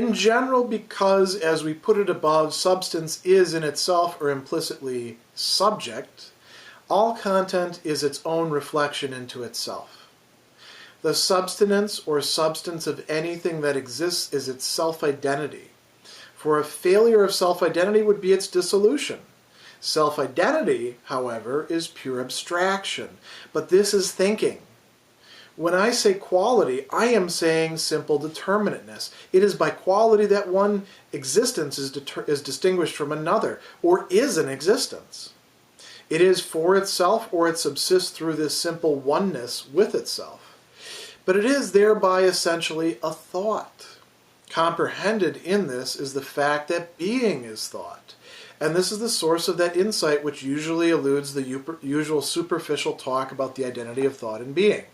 In general, because, as we put it above, substance is in itself or implicitly subject, all content is its own reflection into itself. The substance or substance of anything that exists is its self-identity, for a failure of self-identity would be its dissolution. Self-identity, however, is pure abstraction, but this is thinking. When I say quality, I am saying simple determinateness. It is by quality that one existence is distinguished from another, or is an existence. It is for itself, or it subsists through this simple oneness with itself. But it is thereby essentially a thought. Comprehended in this is the fact that being is thought. And this is the source of that insight which usually eludes the usual superficial talk about the identity of thought and being.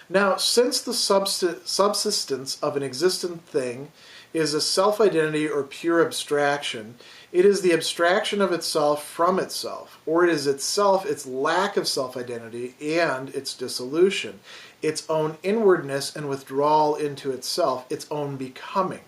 Now, since the subsistence of an existent thing is a self-identity or pure abstraction, it is the abstraction of itself from itself, or it is itself its lack of self-identity and its dissolution, its own inwardness and withdrawal into itself, its own becoming.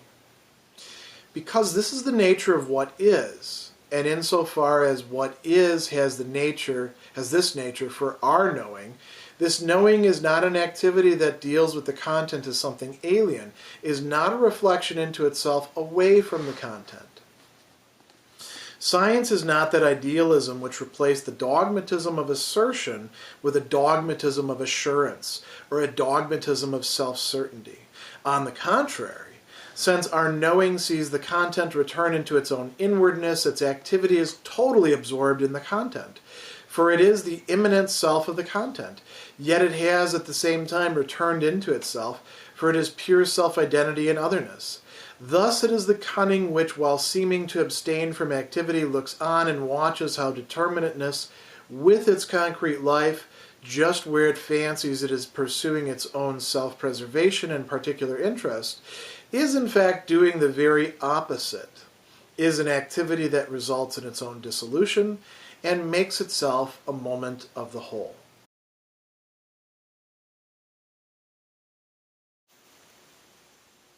Because this is the nature of what is, and insofar as what is has this nature for our knowing, this knowing is not an activity that deals with the content as something alien, is not a reflection into itself away from the content. Science is not that idealism which replaced the dogmatism of assertion with a dogmatism of assurance, or a dogmatism of self-certainty. On the contrary, since our knowing sees the content return into its own inwardness, its activity is totally absorbed in the content. For it is the immanent self of the content, yet it has at the same time returned into itself, for it is pure self-identity and otherness. Thus it is the cunning which, while seeming to abstain from activity, looks on and watches how determinateness, with its concrete life, just where it fancies it is pursuing its own self-preservation and particular interest, is in fact doing the very opposite, is an activity that results in its own dissolution, and makes itself a moment of the whole.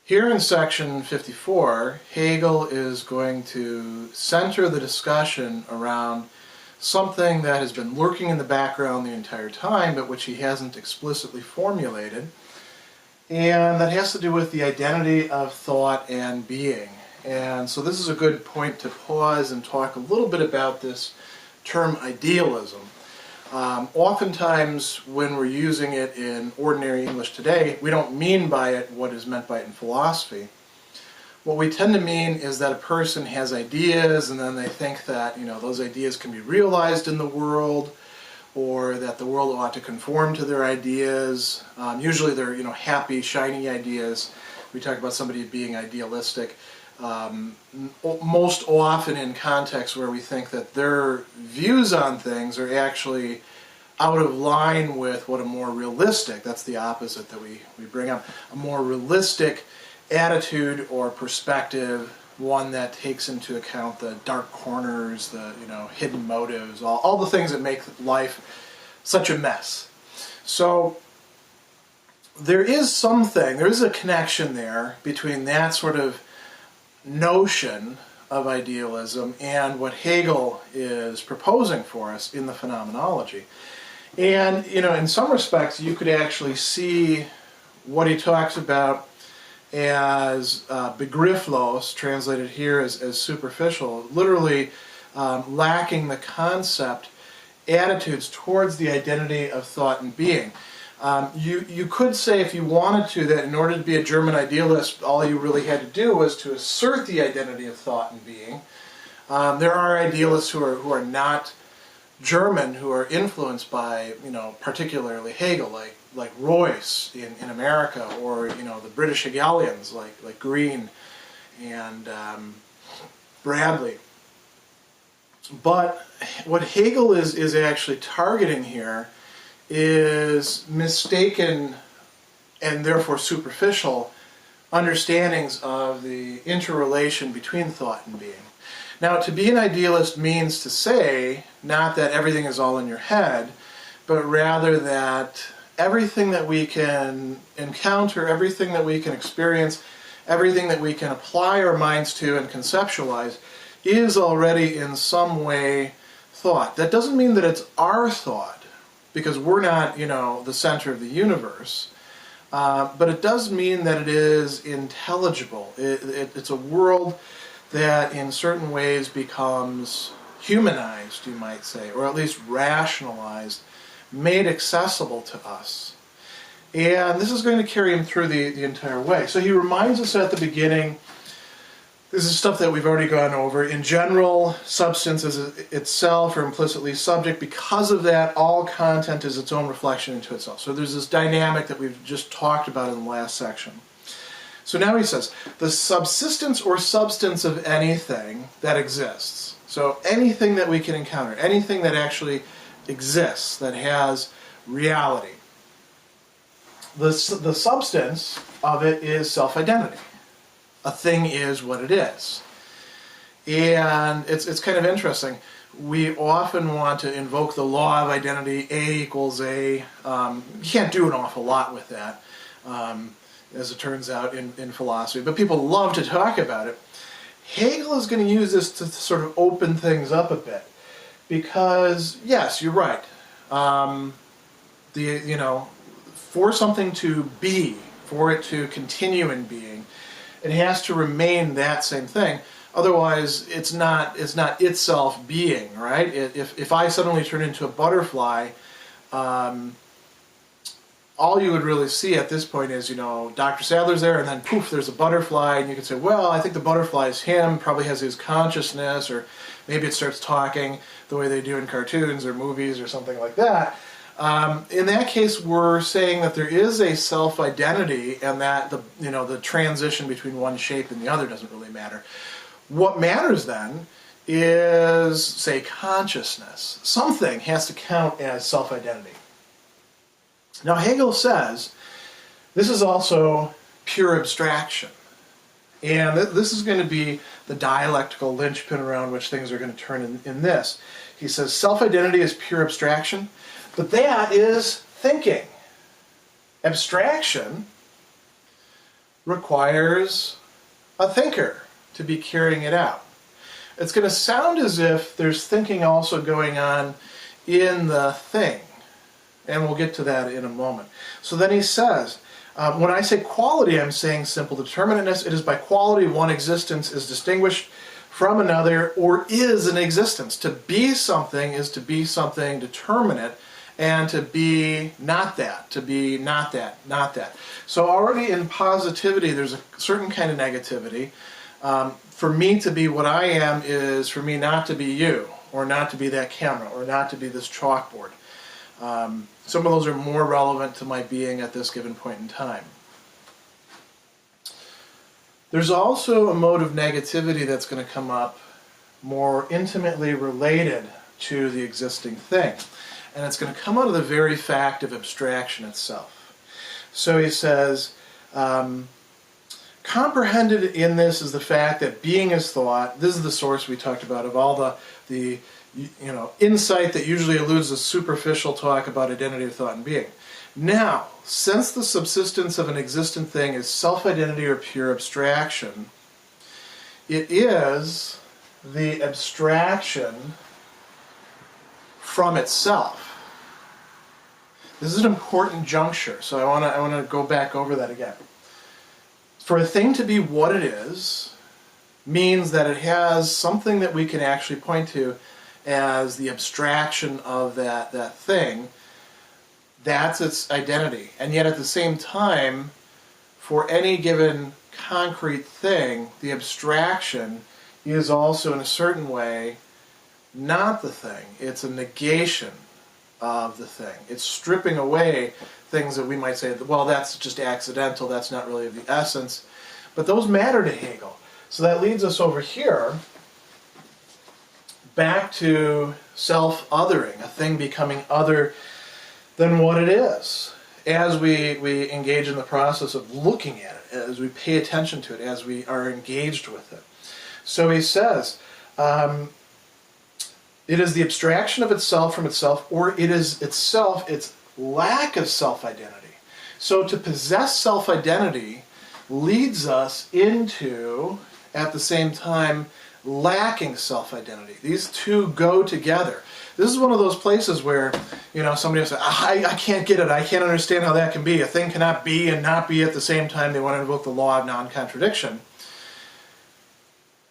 Here in section 54, Hegel is going to center the discussion around something that has been lurking in the background the entire time, but which he hasn't explicitly formulated, and that has to do with the identity of thought and being. And so this is a good point to pause and talk a little bit about this term idealism. Oftentimes when we're using it in ordinary English today, we don't mean by it what is meant by it in philosophy. What we tend to mean is that a person has ideas and then they think that, those ideas can be realized in the world, or that the world ought to conform to their ideas. Usually they're, happy, shiny ideas. We talk about somebody being idealistic. Most often in contexts where we think that their views on things are actually out of line with what a more realistic, that's the opposite that we bring up, a more realistic attitude or perspective, one that takes into account the dark corners, the hidden motives, all the things that make life such a mess. So there is a connection there between that sort of notion of idealism and what Hegel is proposing for us in the Phenomenology. And, in some respects, you could actually see what he talks about as begrifflos, translated here as superficial, literally lacking the concept, attitudes towards the identity of thought and being. You could say, if you wanted to, that in order to be a German idealist, all you really had to do was to assert the identity of thought and being. There are idealists who are not German, who are influenced by, particularly Hegel, like Royce in America, or the British Hegelians like Green and Bradley. But what Hegel is actually targeting here is mistaken and therefore superficial understandings of the interrelation between thought and being. Now, to be an idealist means to say not that everything is all in your head, but rather that everything that we can encounter, everything that we can experience, everything that we can apply our minds to and conceptualize is already in some way thought. That doesn't mean that it's our thought, because we're not, the center of the universe. But it does mean that it is intelligible. It's a world that in certain ways becomes humanized, you might say, or at least rationalized, made accessible to us. And this is going to carry him through the entire way. So he reminds us at the beginning, this is stuff that we've already gone over. In general, substance is itself or implicitly subject. Because of that, all content is its own reflection into itself. So there's this dynamic that we've just talked about in the last section. So now he says, the subsistence or substance of anything that exists. So anything that we can encounter, anything that actually exists, that has reality. The substance of it is self-identity. A thing is what it is. And it's kind of interesting. We often want to invoke the law of identity, A equals A. You can't do an awful lot with that, as it turns out in philosophy. But people love to talk about it. Hegel is going to use this to sort of open things up a bit. Because, yes, you're right. For something to be, for it to continue in being, it has to remain that same thing. Otherwise, it's not itself being, right? If I suddenly turn into a butterfly, all you would really see at this point is, Dr. Sadler's there, and then poof, there's a butterfly, and you could say, well, I think the butterfly is him, probably has his consciousness, or maybe it starts talking the way they do in cartoons or movies or something like that. In that case, we're saying that there is a self-identity, and that the transition between one shape and the other doesn't really matter. What matters then is, say, consciousness. Something has to count as self-identity. Now, Hegel says this is also pure abstraction. And this is going to be the dialectical linchpin around which things are going to turn in this. He says self-identity is pure abstraction, but that is thinking. Abstraction requires a thinker to be carrying it out. It's going to sound as if there's thinking also going on in the thing. And we'll get to that in a moment. So then he says, when I say quality, I'm saying simple determinateness. It is by quality one existence is distinguished from another, or is an existence. To be something is to be something determinate, and to be not that, to be not that, not that. So already in positivity, there's a certain kind of negativity. For me to be what I am is for me not to be you, or not to be that camera, or not to be this chalkboard. Some of those are more relevant to my being at this given point in time. There's also a mode of negativity that's going to come up more intimately related to the existing thing. And it's going to come out of the very fact of abstraction itself. So he says, comprehended in this is the fact that being is thought. This is the source we talked about of all the insight that usually eludes the superficial talk about identity of thought and being. Now, since the subsistence of an existent thing is self-identity or pure abstraction, it is the abstraction from itself. This is an important juncture, so I want to go back over that again. For a thing to be what it is means that it has something that we can actually point to as the abstraction of that thing. That's its identity. And yet at the same time, for any given concrete thing, the abstraction is also in a certain way not the thing. It's a negation of the thing. It's stripping away things that we might say, well, that's just accidental, that's not really of the essence. But those matter to Hegel. So that leads us over here back to self-othering, a thing becoming other than what it is, as we engage in the process of looking at it, as we pay attention to it, as we are engaged with it. So he says, it is the abstraction of itself from itself, or it is itself its lack of self-identity. So to possess self-identity leads us into, at the same time, lacking self-identity. These two go together. This is one of those places where, somebody will say, I can't get it. I can't understand how that can be. A thing cannot be and not be at the same time. They want to invoke the law of non-contradiction.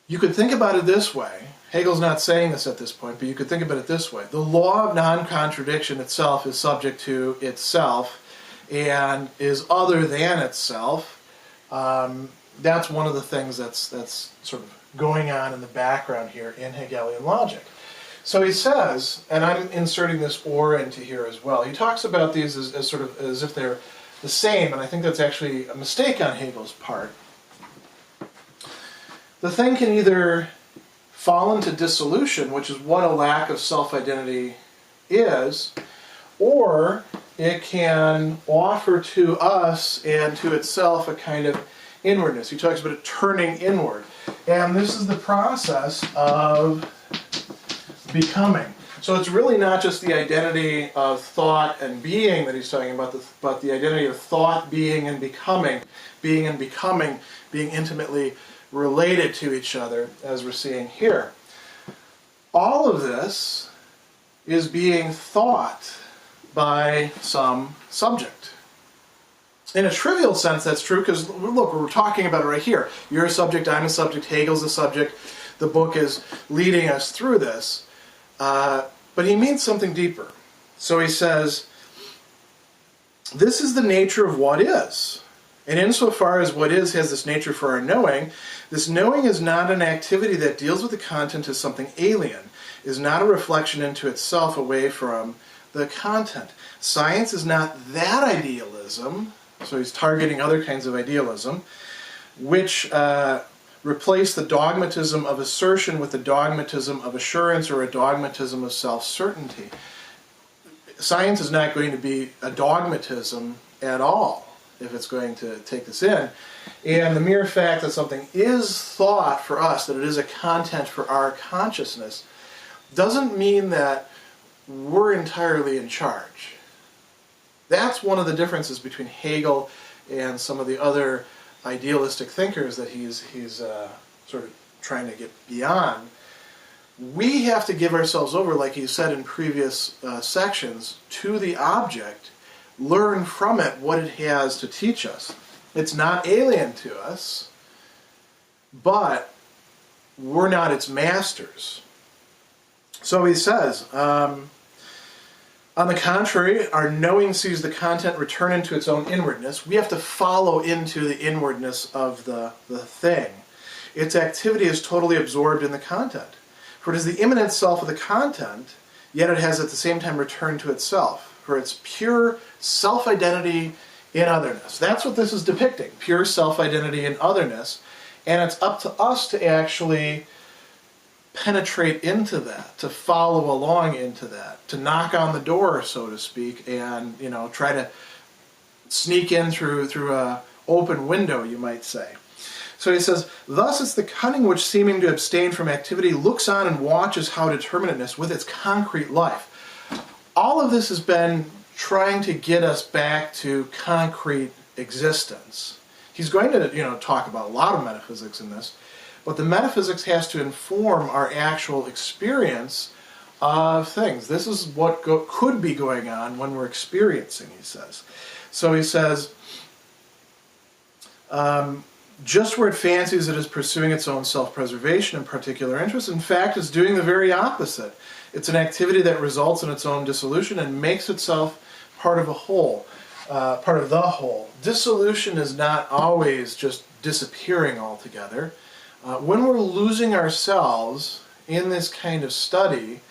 You could think about it this way. Hegel's not saying this at this point, but you could think about it this way. The law of non-contradiction itself is subject to itself and is other than itself. That's one of the things that's sort of going on in the background here in Hegelian logic. So he says, and I'm inserting this or into here as well, he talks about these as sort of as if they're the same, and I think that's actually a mistake on Hegel's part. The thing can either fall into dissolution, which is what a lack of self-identity is, or it can offer to us and to itself a kind of inwardness. He talks about it turning inward. And this is the process of becoming. So it's really not just the identity of thought and being that he's talking about, but the identity of thought, being, and becoming being intimately related to each other, as we're seeing here. All of this is being thought by some subject. In a trivial sense, that's true, because, look, we're talking about it right here. You're a subject, I'm a subject, Hegel's a subject. The book is leading us through this. But he means something deeper. So he says, this is the nature of what is. And insofar as what is has this nature for our knowing, this knowing is not an activity that deals with the content as something alien, is not a reflection into itself away from the content. Science is not that idealism, so he's targeting other kinds of idealism, which replace the dogmatism of assertion with the dogmatism of assurance or a dogmatism of self-certainty. Science is not going to be a dogmatism at all, if it's going to take this in. And the mere fact that something is thought for us, that it is a content for our consciousness, doesn't mean that we're entirely in charge. That's one of the differences between Hegel and some of the other idealistic thinkers that he's sort of trying to get beyond. We have to give ourselves over, like he said in previous sections, to the object, learn from it what it has to teach us. It's not alien to us, but we're not its masters. So he says, on the contrary, our knowing sees the content return into its own inwardness. We have to follow into the inwardness of the thing. Its activity is totally absorbed in the content. For it is the immanent self of the content, yet it has at the same time returned to itself. For its pure self-identity in otherness. That's what this is depicting, pure self-identity in otherness. And it's up to us to actually penetrate into that, to follow along into that, to knock on the door, so to speak, and try to sneak in through a open window, you might say. So he says, thus it's the cunning which, seeming to abstain from activity, looks on and watches how determinateness with its concrete life. All of this has been trying to get us back to concrete existence. He's going to talk about a lot of metaphysics in this, but the metaphysics has to inform our actual experience of things. This is what could be going on when we're experiencing, he says. So he says, just where it fancies it is pursuing its own self-preservation and particular interest, in fact, is doing the very opposite. It's an activity that results in its own dissolution and makes itself part of a whole, part of the whole. Dissolution is not always just disappearing altogether. When we're losing ourselves in this kind of study,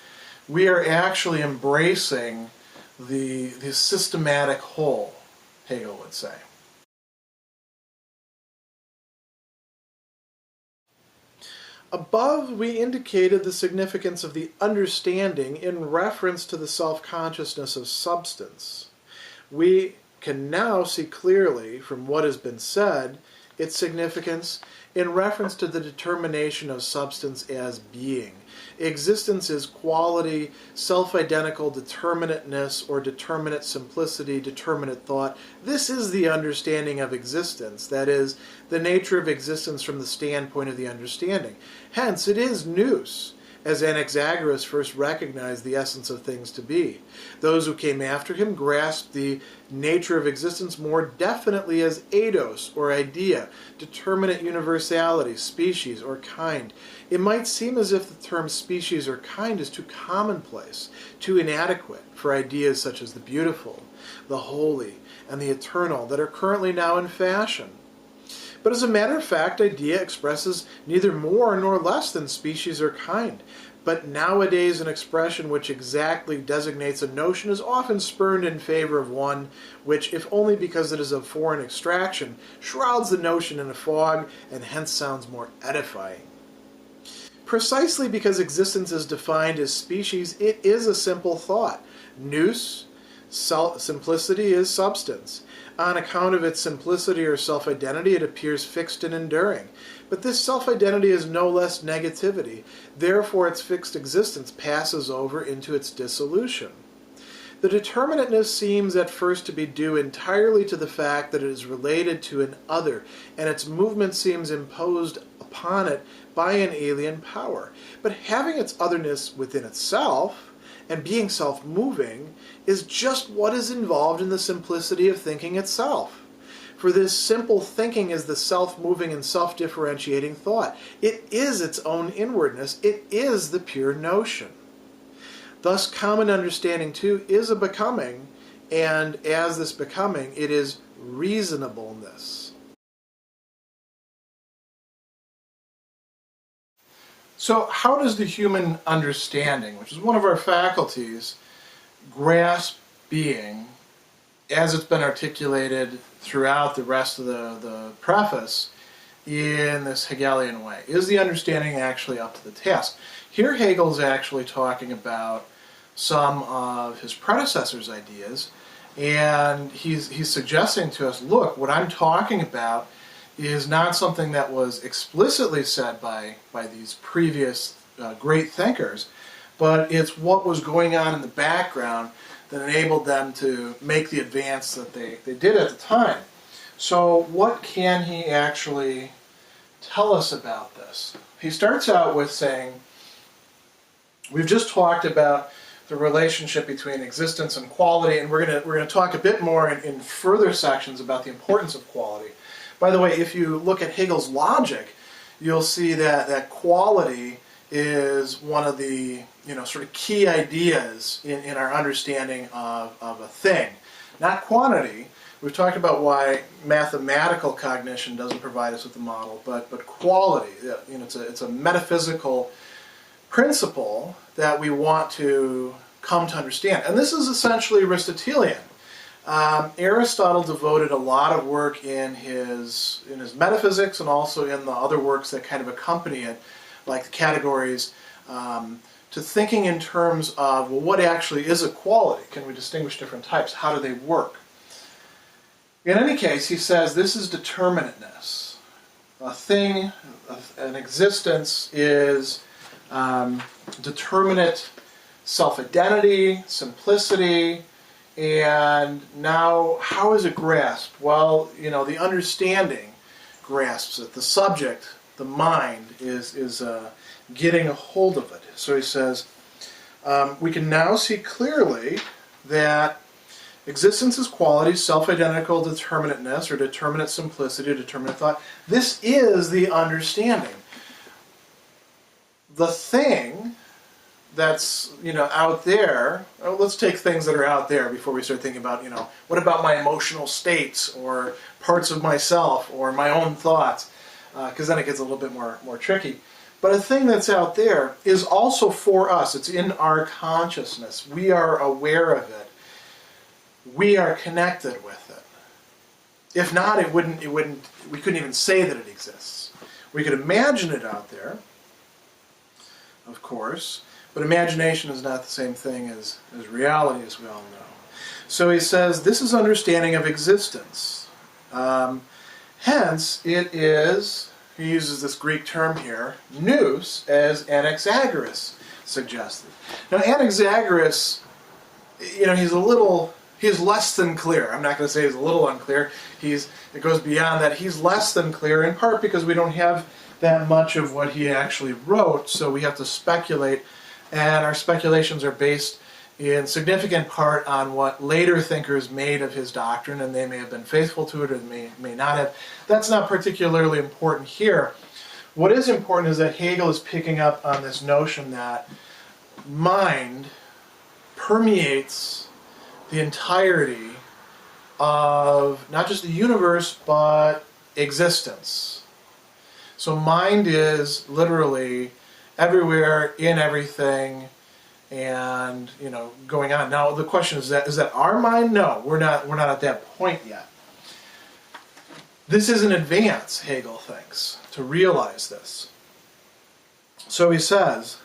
we are actually embracing the systematic whole, Hegel would say. Above, we indicated the significance of the understanding in reference to the self-consciousness of substance. We can now see clearly from what has been said its significance in reference to the determination of substance as being. Existence is quality, self-identical determinateness, or determinate simplicity, determinate thought. This is the understanding of existence, that is, the nature of existence from the standpoint of the understanding. Hence, it is Nous, as Anaxagoras first recognized the essence of things to be. Those who came after him grasped the nature of existence more definitely as Eidos, or idea, determinate universality, species, or kind. It might seem as if the term species or kind is too commonplace, too inadequate for ideas such as the beautiful, the holy, and the eternal that are currently now in fashion. But as a matter of fact, idea expresses neither more nor less than species or kind. But nowadays an expression which exactly designates a notion is often spurned in favor of one which, if only because it is of foreign extraction, shrouds the notion in a fog and hence sounds more edifying. Precisely because existence is defined as species, it is a simple thought. Nous, simplicity, is substance. On account of its simplicity or self-identity, it appears fixed and enduring. But this self-identity is no less negativity. Therefore, its fixed existence passes over into its dissolution. The determinateness seems at first to be due entirely to the fact that it is related to an other, and its movement seems imposed upon it by an alien power. But having its otherness within itself, and being self-moving, is just what is involved in the simplicity of thinking itself. For this simple thinking is the self-moving and self-differentiating thought. It is its own inwardness. It is the pure notion. Thus, common understanding, too, is a becoming, and as this becoming, it is reasonableness. So how does the human understanding, which is one of our faculties, grasp being as it's been articulated throughout the rest of the preface in this Hegelian way? Is the understanding actually up to the task? Here Hegel is actually talking about some of his predecessors' ideas, and he's suggesting to us, look, what I'm talking about is not something that was explicitly said by these previous great thinkers, but it's what was going on in the background that enabled them to make the advance that they did at the time. So what can he actually tell us about this? He starts out with saying, we've just talked about the relationship between existence and quality, and we're going to talk a bit more in further sections about the importance of quality. By the way, if you look at Hegel's logic, you'll see that quality is one of the sort of key ideas in our understanding of a thing. Not quantity. We've talked about why mathematical cognition doesn't provide us with a model, but quality. It's a metaphysical principle that we want to come to understand. And this is essentially Aristotelian. Aristotle devoted a lot of work in his metaphysics and also in the other works that kind of accompany it, like the categories, to thinking in terms of, well, what actually is a quality? Can we distinguish different types? How do they work? In any case, he says this is determinateness. A thing, an existence is determinate self-identity, simplicity. And now, how is it grasped? Well, the understanding grasps it. The subject, the mind, is getting a hold of it. So he says, we can now see clearly that existence is quality, self-identical determinateness, or determinate simplicity, or determinate thought. This is the understanding. The thing that's out there. Let's take things that are out there before we start thinking about what about my emotional states or parts of myself or my own thoughts, because then it gets a little bit more tricky. But a thing that's out there is also for us. It's in our consciousness. We are aware of it. We are connected with it. If not, it wouldn't. We couldn't even say that it exists. We could imagine it out there, of course. But imagination is not the same thing as reality, as we all know. So he says, this is understanding of existence. Hence, it is, he uses this Greek term here, Nous, as Anaxagoras suggested. Now Anaxagoras, he's less than clear. I'm not going to say he's a little unclear. It goes beyond that. He's less than clear, in part because we don't have that much of what he actually wrote, so we have to speculate, and our speculations are based in significant part on what later thinkers made of his doctrine, and they may have been faithful to it or may not have. That's not particularly important here. What is important is that Hegel is picking up on this notion that mind permeates the entirety of not just the universe, but existence. So mind is literally everywhere, in everything, and going on. Now the question is that our mind? No, we're not at that point yet. This is an advance, Hegel thinks, to realize this. So he says,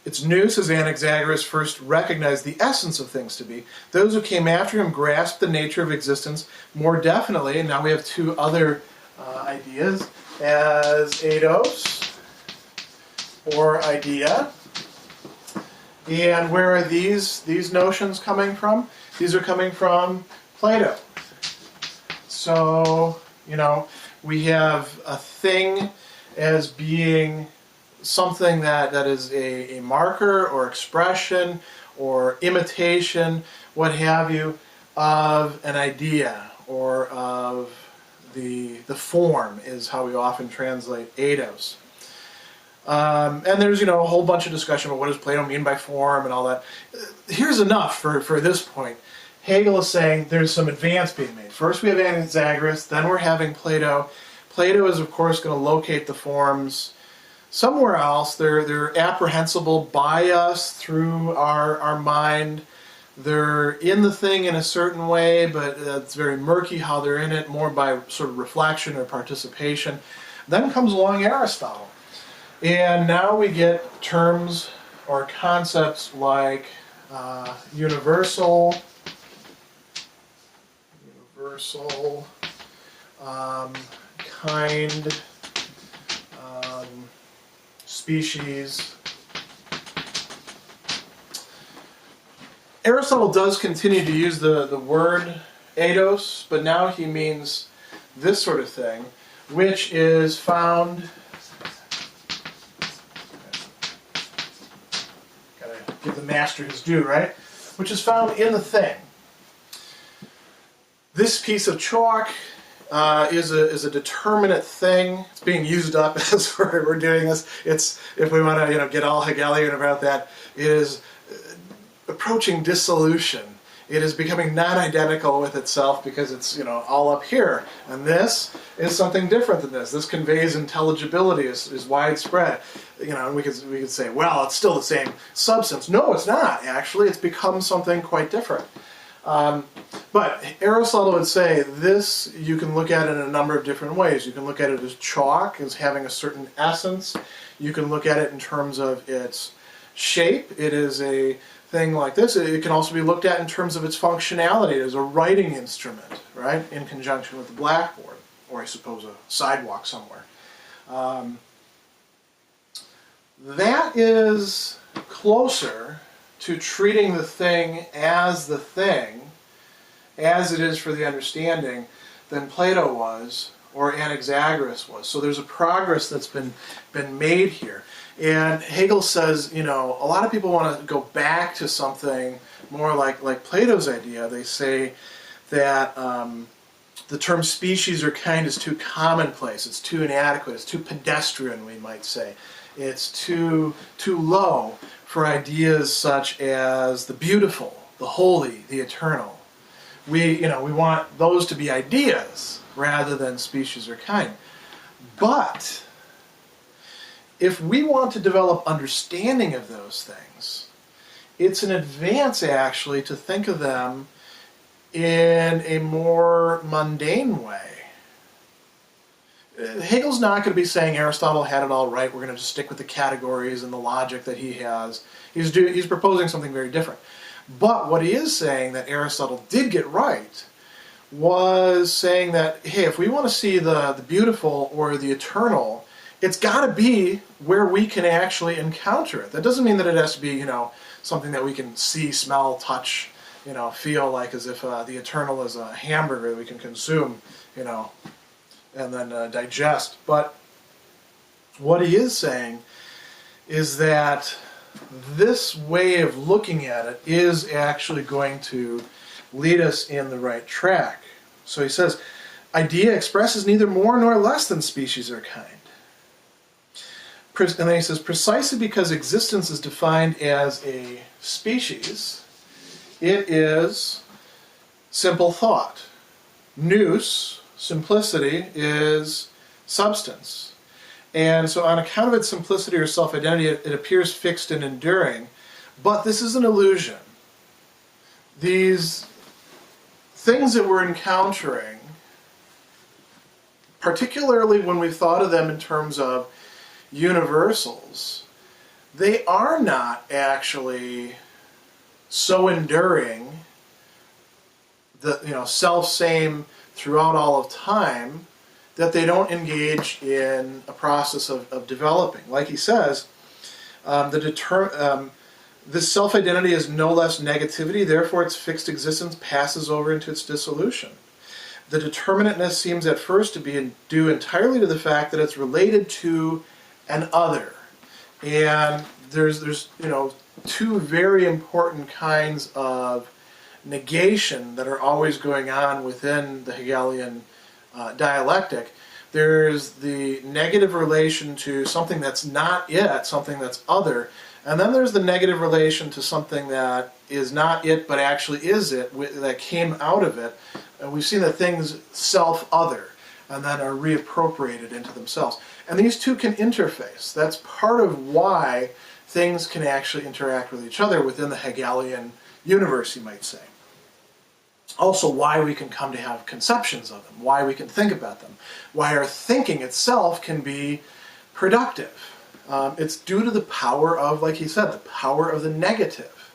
it's Nous, as Anaxagoras first recognized the essence of things to be. Those who came after him grasped the nature of existence more definitely, and now we have two other ideas, as Eidos, or idea. And where are these notions coming from? These are coming from Plato. So, we have a thing as being something that is a marker or expression or imitation, what have you, of an idea or of the form is how we often translate Eidos. And there's, a whole bunch of discussion about what does Plato mean by form and all that. Here's enough for this point. Hegel is saying there's some advance being made. First we have Anaxagoras, then we're having Plato. Plato is, of course, going to locate the forms somewhere else. They're apprehensible by us through our mind. They're in the thing in a certain way, but it's very murky how they're in it, more by sort of reflection or participation. Then comes along Aristotle. And now we get terms or concepts like universal, kind, species. Aristotle does continue to use the word eidos, but now he means this sort of thing, which is found... Give the master his due, right? Which is found in the thing. This piece of chalk is a determinate thing. It's being used up as we're doing this. It's, if we want to get all Hegelian about that, it is approaching dissolution. It is becoming non-identical with itself because it's all up here, and this is something different than this. This conveys intelligibility, is widespread. And we could say, well, it's still the same substance. No, it's not. Actually, it's become something quite different. But Aristotle would say this you can look at it in a number of different ways. You can look at it as chalk, as having a certain essence. You can look at it in terms of its shape. It is a thing like this. It can also be looked at in terms of its functionality as a writing instrument, right, in conjunction with the blackboard, or I suppose a sidewalk somewhere. That is closer to treating the thing, as it is for the understanding, than Plato was, or Anaxagoras was. So there's a progress that's been made here. And Hegel says, a lot of people want to go back to something more like Plato's idea. They say that the term species or kind is too commonplace, it's too inadequate, it's too pedestrian, we might say. It's too low for ideas such as the beautiful, the holy, the eternal. We want those to be ideas rather than species or kind. But if we want to develop understanding of those things, it's an advance actually to think of them in a more mundane way. Hegel's not going to be saying Aristotle had it all right, we're going to just stick with the categories and the logic that he has. He's proposing something very different. But what he is saying that Aristotle did get right was saying that, hey, if we want to see the beautiful or the eternal, it's got to be where we can actually encounter it. That doesn't mean that it has to be, you know, something that we can see, smell, touch, you know, feel like as if the eternal is a hamburger that we can consume, you know, and then digest. But what he is saying is that this way of looking at it is actually going to lead us in the right track. So he says, idea expresses neither more nor less than species or kind. And then he says, precisely because existence is defined as a species, it is simple thought. Nous, simplicity, is substance. And so on account of its simplicity or self-identity, it appears fixed and enduring. But this is an illusion. These things that we're encountering, particularly when we've thought of them in terms of universals, they are not actually so enduring, self-same throughout all of time, that they don't engage in a process of developing. Like he says, this self-identity is no less negativity, therefore its fixed existence passes over into its dissolution. The determinateness seems at first to be due entirely to the fact that it's related to an other. And there's two very important kinds of negation that are always going on within the Hegelian dialectic. There's the negative relation to something that's not it, something that's other, and then there's the negative relation to something that is not it but actually is it, that came out of it. And we've seen that things self-other and then are reappropriated into themselves. And these two can interface. That's part of why things can actually interact with each other within the Hegelian universe, you might say. Also, why we can come to have conceptions of them, why we can think about them, why our thinking itself can be productive. It's due to the power of, like he said, the power of the negative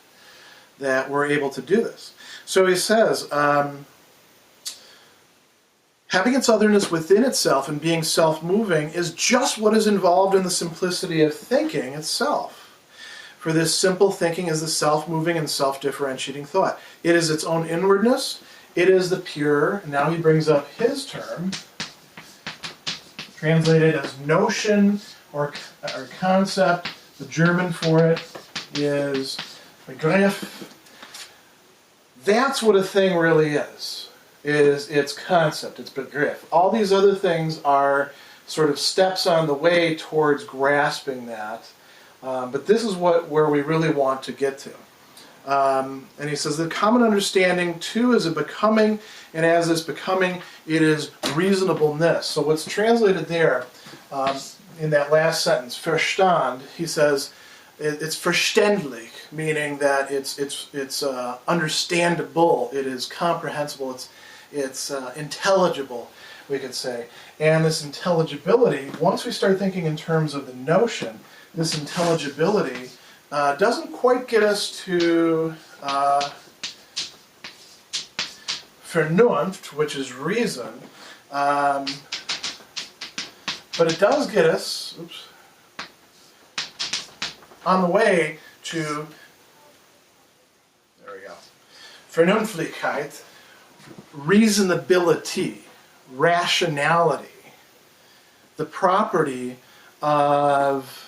that we're able to do this. So he says, having its otherness within itself and being self-moving is just what is involved in the simplicity of thinking itself. For this simple thinking is the self-moving and self-differentiating thought. It is its own inwardness. It is the pure, now he brings up his term, translated as notion or concept. The German for it is Begriff. That's what a thing really is its concept, its Begriff. All these other things are sort of steps on the way towards grasping that. But this is where we really want to get to. And he says, the common understanding, too, is a becoming, and as this becoming, it is reasonableness. So what's translated there, in that last sentence, Verstand, he says, it's verständlich, meaning that it's understandable, it is comprehensible, it's intelligible, we could say. And this intelligibility, once we start thinking in terms of the notion, this intelligibility doesn't quite get us to Vernunft, which is reason, but it does get us on the way to, there we go, Vernunftlichkeit, reasonability, rationality, the property of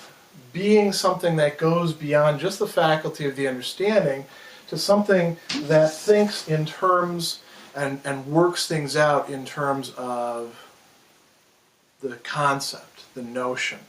being something that goes beyond just the faculty of the understanding to something that thinks in terms and works things out in terms of the concept, the notion.